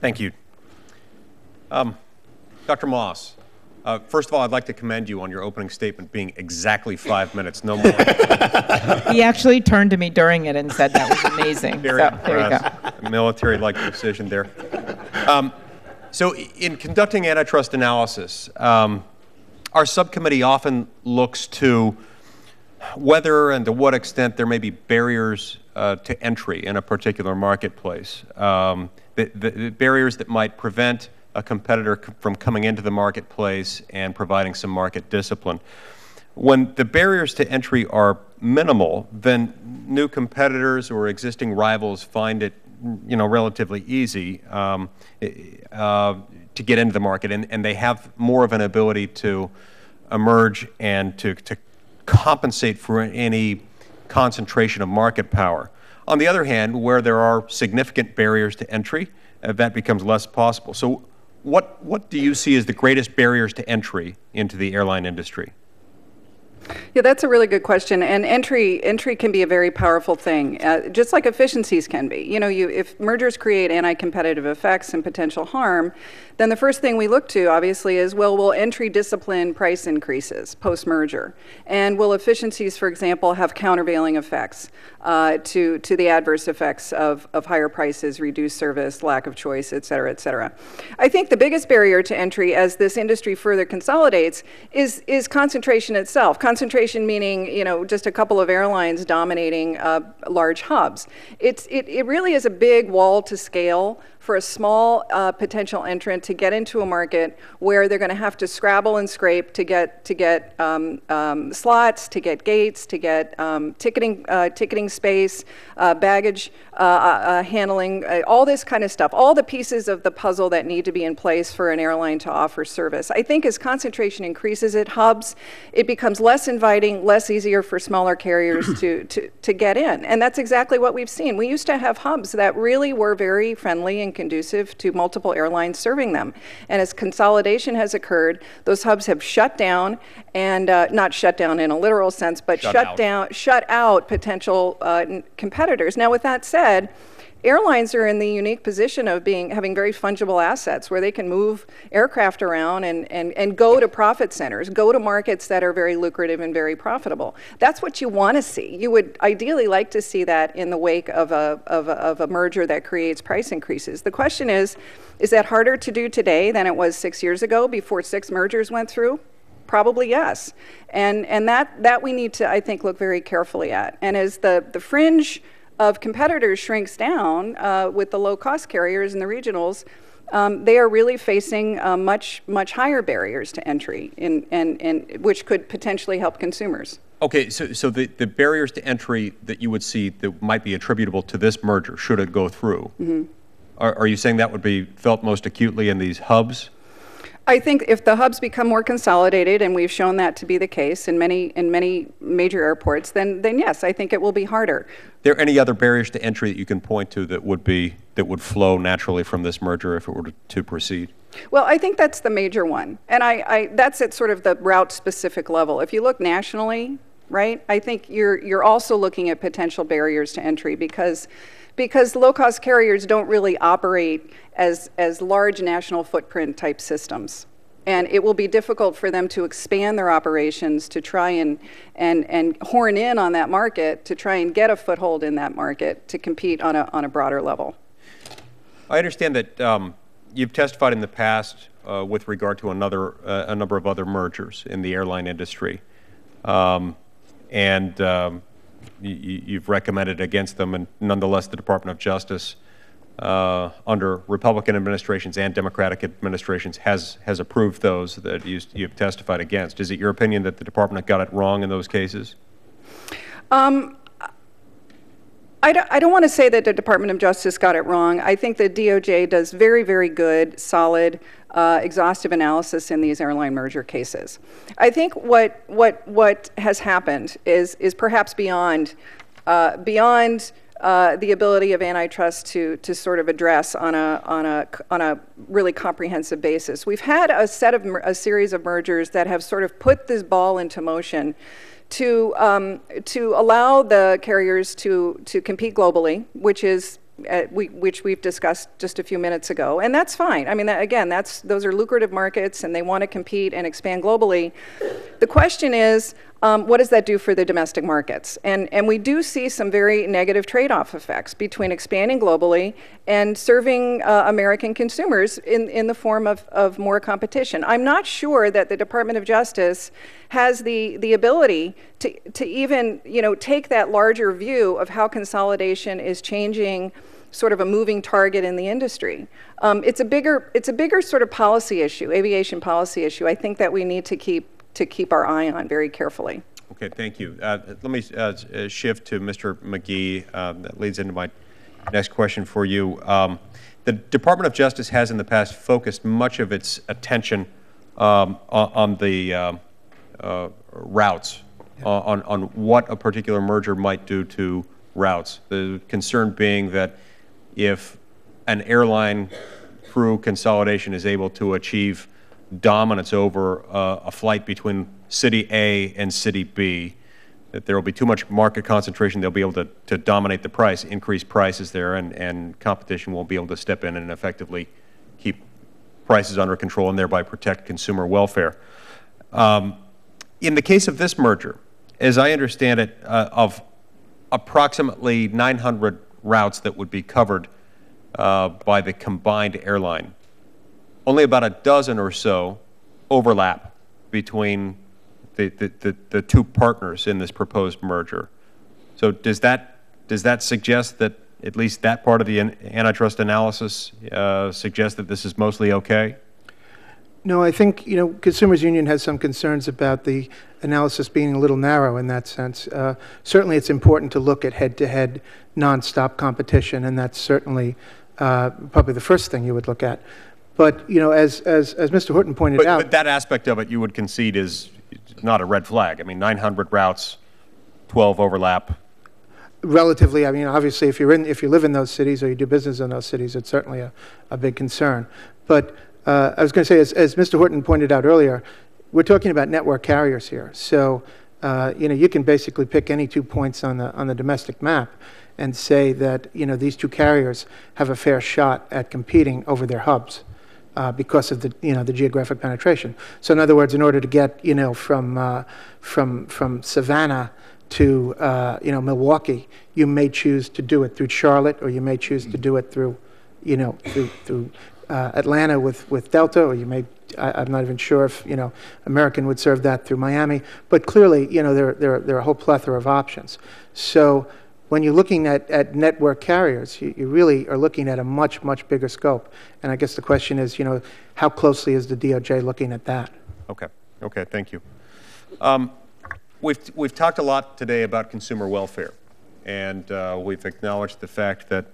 Thank you. Dr. Moss, first of all, I'd like to commend you on your opening statement being exactly 5 minutes, no more. He actually turned to me during it and said that was amazing. Very impressed. Military-like precision there. So in conducting antitrust analysis, our subcommittee often looks to whether and to what extent there may be barriers to entry in a particular marketplace, the barriers that might prevent a competitor from coming into the marketplace and providing some market discipline. When the barriers to entry are minimal, then new competitors or existing rivals find it, relatively easy to get into the market, and they have more of an ability to emerge and to compensate for any concentration of market power. On the other hand, where there are significant barriers to entry, that becomes less possible. So what do you see as the greatest barriers to entry into the airline industry? Yeah, that's a really good question. And entry can be a very powerful thing, just like efficiencies can be. If mergers create anti-competitive effects and potential harm, then the first thing we look to, obviously, is, well, will entry discipline price increases post-merger? And will efficiencies, for example, have countervailing effects to the adverse effects of higher prices, reduced service, lack of choice, et cetera, et cetera? I think the biggest barrier to entry as this industry further consolidates is concentration itself. Concentration meaning, just a couple of airlines dominating large hubs. It really is a big wall to scale for a small potential entrant to get into a market where they're going to have to scrabble and scrape to get slots, to get gates, to get ticketing space, baggage handling, all this kind of stuff, all the pieces of the puzzle that need to be in place for an airline to offer service. I think as concentration increases at hubs, it becomes less inviting, less easier for smaller carriers to get in. And that's exactly what we've seen. We used to have hubs that really were very friendly and conducive to multiple airlines serving them. And as consolidation has occurred, those hubs have shut down, and not shut down in a literal sense, but shut out potential competitors. Now, with that said, airlines are in the unique position of having very fungible assets where they can move aircraft around and go to profit centers, go to markets that are very lucrative and very profitable. That's what you want to see. You would ideally like to see that in the wake of a merger that creates price increases. The question is that harder to do today than it was 6 years ago before 6 mergers went through? Probably yes. And that we need to, I think, look very carefully at. And as the fringe of competitors shrinks down with the low-cost carriers and the regionals, they are really facing much higher barriers to entry, and which could potentially help consumers. Okay, so the barriers to entry that you would see that might be attributable to this merger, should it go through, are you saying that would be felt most acutely in these hubs? I think if the hubs become more consolidated, and we've shown that to be the case in many major airports, then yes, I think it will be harder. Are there any other barriers to entry that you can point to that would flow naturally from this merger if it were to proceed? Well, I think that's the major one, and that's at sort of the route-specific level. If you look nationally, right, I think you're also looking at potential barriers to entry because low-cost carriers don't really operate as large national footprint type systems. And it will be difficult for them to expand their operations to try and horn in on that market, to try and get a foothold in that market to compete on a broader level. I understand that you've testified in the past with regard to a number of other mergers in the airline industry. You've recommended against them, and nonetheless the Department of Justice under Republican administrations and Democratic administrations has approved those that you've testified against. Is it your opinion that the department got it wrong in those cases? I don't want to say that the Department of Justice got it wrong. I think the DOJ does very, very good, solid, exhaustive analysis in these airline merger cases. I think what has happened is perhaps beyond the ability of antitrust to sort of address on a really comprehensive basis. We've had a series of mergers that have sort of put this ball into motion to allow the carriers to compete globally, which is which we've discussed just a few minutes ago, and that's fine. I mean, again, those are lucrative markets, and they want to compete and expand globally. The question is, what does that do for the domestic markets? And we do see some very negative trade-off effects between expanding globally and serving American consumers in the form of more competition. I'm not sure that the Department of Justice has the ability to even, take that larger view of how consolidation is changing sort of a moving target in the industry. It's a bigger sort of policy issue, aviation policy issue. I think that we need to keep our eye on very carefully. Okay, thank you. Let me shift to Mr. McGee. That leads into my next question for you. The Department of Justice has in the past focused much of its attention on the routes, on what a particular merger might do to routes. The concern being that if an airline through consolidation is able to achieve dominance over a flight between city A and city B, that there will be too much market concentration. They'll be able to dominate the price, increase prices there, and competition won't be able to step in and effectively keep prices under control and thereby protect consumer welfare. In the case of this merger, as I understand it, of approximately 900 routes that would be covered by the combined airline, only about a dozen or so overlap between the two partners in this proposed merger. So does that suggest that at least that part of the antitrust analysis suggests that this is mostly okay? No, I think, Consumers Union has some concerns about the analysis being a little narrow in that sense. Certainly it's important to look at head-to-head nonstop competition, and that's certainly probably the first thing you would look at. But, as Mr. Horton pointed out... But that aspect of it you would concede is not a red flag. I mean, 900 routes, 12 overlap. Relatively, I mean, obviously, if you live in those cities or you do business in those cities, it's certainly a big concern. But I was going to say, as Mr. Horton pointed out earlier, we're talking about network carriers here. So, you can basically pick any 2 points on the domestic map and say that, these two carriers have a fair shot at competing over their hubs. Because of the geographic penetration. So in other words, in order to get from Savannah to Milwaukee, you may choose to do it through Charlotte, or you may choose to do it through through Atlanta with Delta, or you may. I'm not even sure if American would serve that through Miami. But clearly, there are a whole plethora of options. So when you're looking at network carriers, you really are looking at a much, much bigger scope. And I guess the question is, how closely is the DOJ looking at that? Okay, thank you. We've talked a lot today about consumer welfare, and we've acknowledged the fact that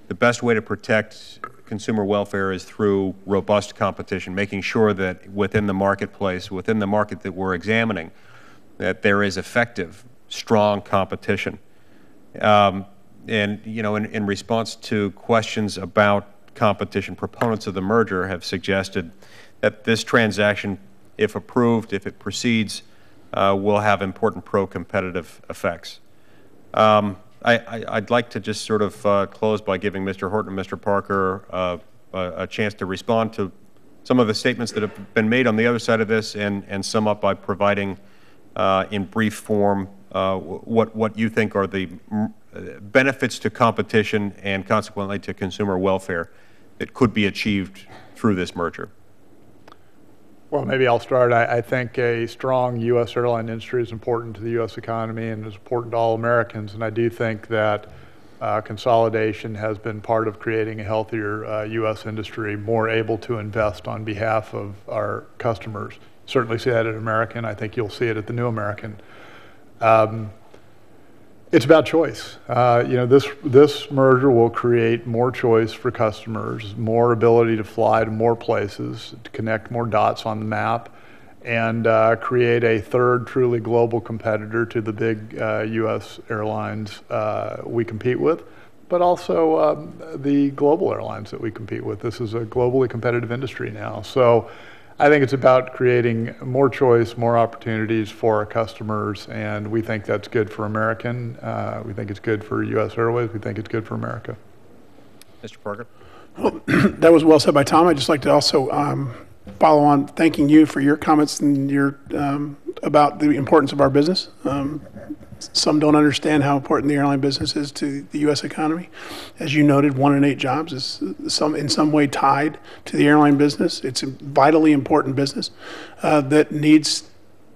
the best way to protect consumer welfare is through robust competition, making sure that within the marketplace, within the market that we're examining, that there is effective, strong competition. And, in response to questions about competition, proponents of the merger have suggested that this transaction, if approved, if it proceeds, will have important pro-competitive effects. I'd like to just sort of close by giving Mr. Horton and Mr. Parker a chance to respond to some of the statements that have been made on the other side of this, and sum up by providing in brief form what you think are the benefits to competition and consequently to consumer welfare that could be achieved through this merger. Well, maybe I'll start. I think a strong U.S. airline industry is important to the U.S. economy and is important to all Americans. And I do think that consolidation has been part of creating a healthier U.S. industry, more able to invest on behalf of our customers. Certainly see that at American. I think you'll see it at the New American. It's about choice. This merger will create more choice for customers, more ability to fly to more places, to connect more dots on the map, and create a third truly global competitor to the big U.S. airlines we compete with, but also the global airlines that we compete with. This is a globally competitive industry now. So I think it's about creating more choice, more opportunities for our customers, and we think that's good for American. We think it's good for U.S. Airways. We think it's good for America. Mr. Parker? That was well said by Tom. I'd just like to also follow on thanking you for your comments and your about the importance of our business. Some don't understand how important the airline business is to the U.S. economy. As you noted, 1 in 8 jobs is in some way tied to the airline business. It's a vitally important business that needs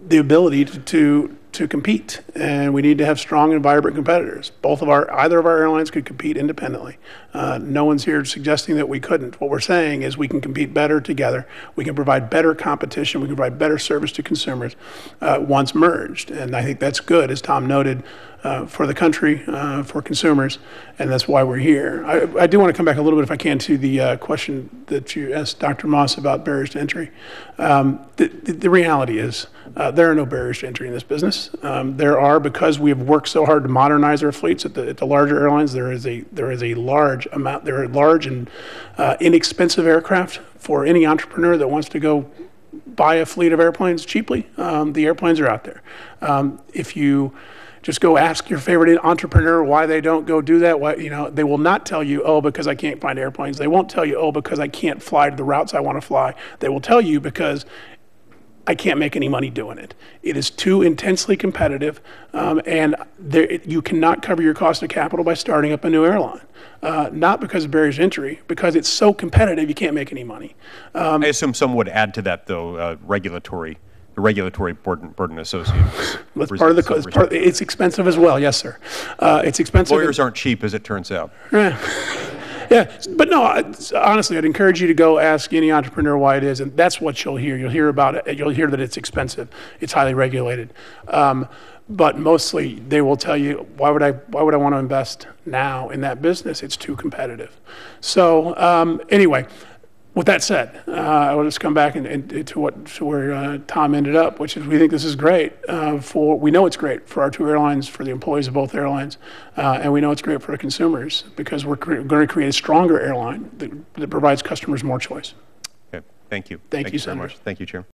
the ability to compete, and we need to have strong and vibrant competitors. Either of our airlines could compete independently. No one's here suggesting that we couldn't. What we're saying is we can compete better together. We can provide better competition. We can provide better service to consumers once merged, and I think that's good, as Tom noted, for the country, for consumers, and that's why we're here. I do want to come back a little bit, if I can, to the question that you asked Dr. Moss about barriers to entry. The reality is there are no barriers to entry in this business. There are, because we have worked so hard to modernize our fleets at the larger airlines. There is a large amount. There are large and inexpensive aircraft for any entrepreneur that wants to go buy a fleet of airplanes cheaply. The airplanes are out there. If you just go ask your favorite entrepreneur why they don't go do that. Why, they will not tell you, oh, because I can't find airplanes. They won't tell you, oh, because I can't fly to the routes I want to fly. They will tell you because I can't make any money doing it. It is too intensely competitive, and you cannot cover your cost of capital by starting up a new airline. Not because of barriers to entry, because it's so competitive you can't make any money. I assume some would add to that, though, the regulatory burden associated with That's part of the. It's expensive as well. Yes, sir. It's expensive. Lawyers aren't cheap, as it turns out. Yeah, but no, honestly, I'd encourage you to go ask any entrepreneur why it is, and that's what you'll hear. You'll hear about it. You'll hear that it's expensive. It's highly regulated. But mostly, they will tell you, why would I want to invest now in that business? It's too competitive. So anyway. With that said, I will just come back to where Tom ended up, which is we think this is great. We know it's great for our two airlines, for the employees of both airlines, and we know it's great for the consumers because we're going to create a stronger airline that provides customers more choice. Okay, thank you. Thank you, so Senator. much. Thank you, Chair.